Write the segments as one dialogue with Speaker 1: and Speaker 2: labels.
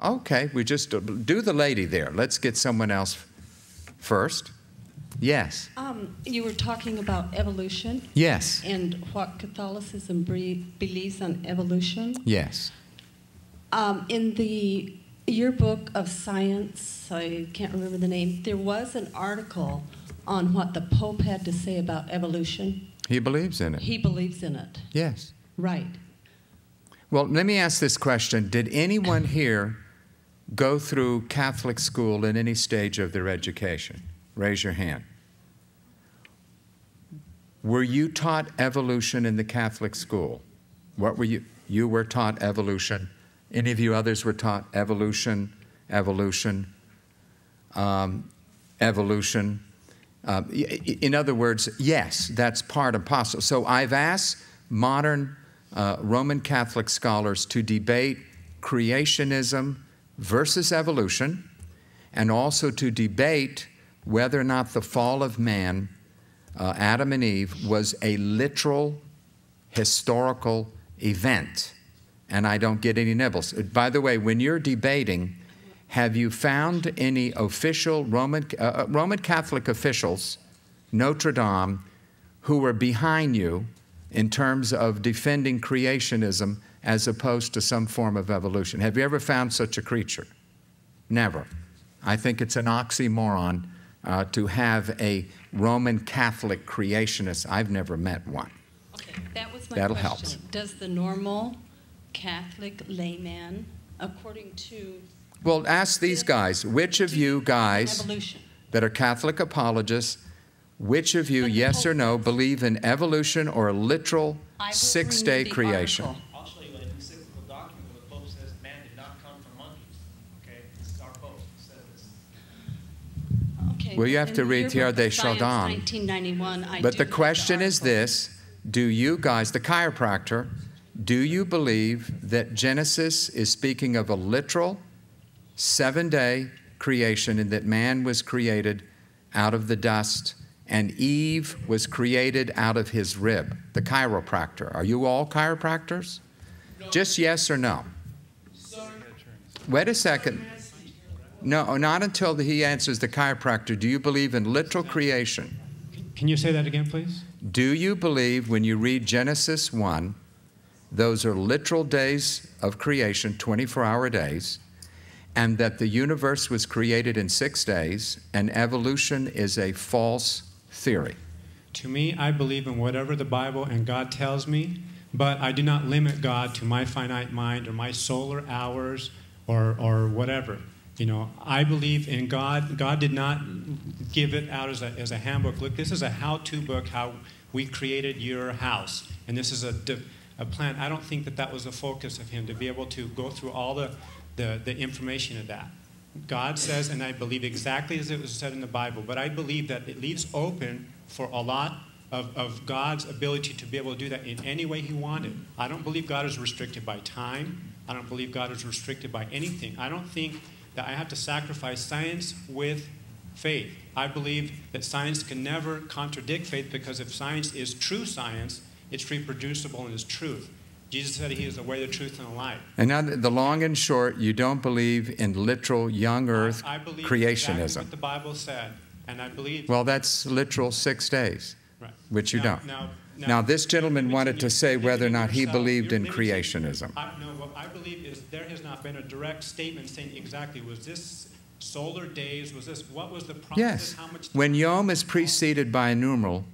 Speaker 1: Okay, we just do the lady there. Let's get someone else first. Yes.
Speaker 2: You were talking about evolution.
Speaker 1: Yes.
Speaker 2: And what Catholicism believes on evolution.
Speaker 1: Yes.
Speaker 2: In the yearbook of science, I can't remember the name, there was an article on what the Pope had to say about evolution.
Speaker 1: He believes in it.
Speaker 2: He believes in it.
Speaker 1: Yes.
Speaker 2: Right.
Speaker 1: Well, let me ask this question. Did anyone here go through Catholic school in any stage of their education? Raise your hand. Were you taught evolution in the Catholic school? What were you? You were taught evolution. Any of you others were taught evolution, evolution, evolution? In other words, yes, that's part and parcel. So I've asked modern Roman Catholic scholars to debate creationism versus evolution, and also to debate whether or not the fall of man, Adam and Eve, was a literal historical event. And I don't get any nibbles. By the way, when you're debating, have you found any official Roman Catholic officials, Notre Dame, who were behind you in terms of defending creationism as opposed to some form of evolution? Have you ever found such a creature? Never. I think it's an oxymoron to have a Roman Catholic creationist. I've never met one.
Speaker 2: Okay, that was my
Speaker 1: That'll
Speaker 2: question.
Speaker 1: help.
Speaker 2: Does the normal Catholic layman, according to...
Speaker 1: Well, ask these guys, which of you guys that are Catholic apologists, which of you, yes or no, believe in evolution or a literal six-day creation?
Speaker 3: I'll show you an encyclical document where the Pope says man did not come from monkeys. Okay, this is our Pope who says this.
Speaker 2: Okay,
Speaker 1: Well, you have to read Thierry de Chardin.
Speaker 2: 1991.
Speaker 1: But the question is this, do you guys, the chiropractor, do you believe that Genesis is speaking of a literal 7-day creation and that man was created out of the dust and Eve was created out of his rib? The chiropractor. Are you all chiropractors? No. Just yes or no? Sorry. Wait a second. No, not until he answers the chiropractor. Do you believe in literal creation?
Speaker 4: Can you say that again, please?
Speaker 1: Do you believe when you read Genesis 1, those are literal days of creation, 24-hour days, and that the universe was created in 6 days, and evolution is a false theory?
Speaker 4: To me, I believe in whatever the Bible and God tells me, but I do not limit God to my finite mind or my solar hours or whatever. You know, I believe in God. God did not give it out as a handbook. Look, this is a how-to book, how we created your house, and this is a plan. I don't think that was the focus of him, to be able to go through all the information of that. God says, and I believe exactly as it was said in the Bible, but I believe that it leaves open for a lot of God's ability to be able to do that in any way he wanted. I don't believe God is restricted by time. I don't believe God is restricted by anything. I don't think that I have to sacrifice science with faith. I believe that science can never contradict faith, because if science is true science, it's reproducible and is truth. Jesus said he is the way, the truth, and the life. And
Speaker 1: now, the long and short, you don't believe in literal young earth
Speaker 4: I believe
Speaker 1: creationism.
Speaker 4: Exactly what the Bible said, and I believe...
Speaker 1: Well, that's literal 6 days,
Speaker 4: right.
Speaker 1: Which you don't. Now, this gentleman wanted to say whether or not he believed in creationism.
Speaker 4: No, what I believe is there has not been a direct statement saying exactly, was this solar days, was this, what was the promise?
Speaker 1: Yes.
Speaker 4: How much
Speaker 1: when Yom is preceded by a numeral,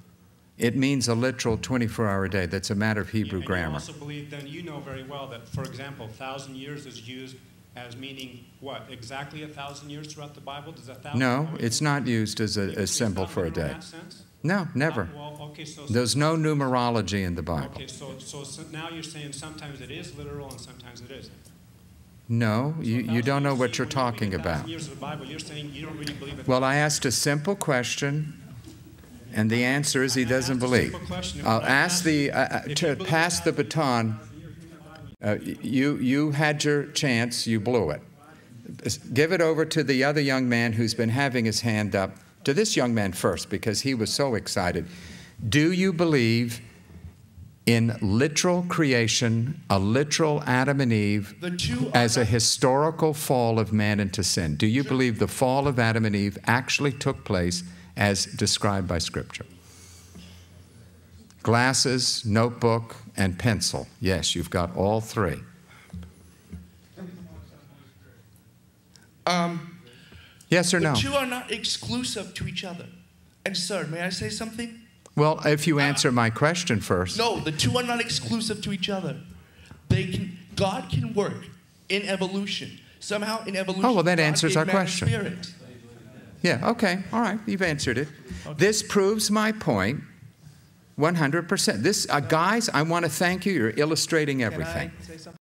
Speaker 1: it means a literal 24-hour day. That's a matter of Hebrew grammar.
Speaker 4: I also believe, then you know very well that, for example, 1,000 years is used as meaning what? Exactly 1,000 years throughout the Bible? Does 1,000? No,
Speaker 1: it's not used as a symbol for a day.
Speaker 4: In that sense?
Speaker 1: No, never. There's no numerology in the Bible.
Speaker 4: Okay, so now you're saying sometimes it is literal and sometimes it isn't.
Speaker 1: No, you don't know what you're talking about.
Speaker 4: Years of the Bible, you're saying you don't really believe it.
Speaker 1: Well, I asked a simple question, and the answer is he doesn't believe. I'll ask to pass the baton. You had your chance, you blew it. Give it over to the other young man who's been having his hand up. To this young man first, because he was so excited. Do you believe in literal creation, a literal Adam and Eve, as a historical fall of man into sin? Do you believe the fall of Adam and Eve actually took place as described by Scripture? Glasses, notebook, and pencil. Yes, you've got all three. Yes or no?
Speaker 5: The two are not exclusive to each other. And sir, may I say something?
Speaker 1: Well, if you answer my question first.
Speaker 5: No, the two are not exclusive to each other. God can work in evolution. Somehow in evolution,
Speaker 1: Oh, well, that
Speaker 5: God
Speaker 1: answers
Speaker 5: gave
Speaker 1: our
Speaker 5: man a
Speaker 1: question.
Speaker 5: spirit.
Speaker 1: Yeah, okay, all right, you've answered it. Okay. This proves my point 100%. This, guys, I want to thank you. You're illustrating everything.
Speaker 5: Can I say something?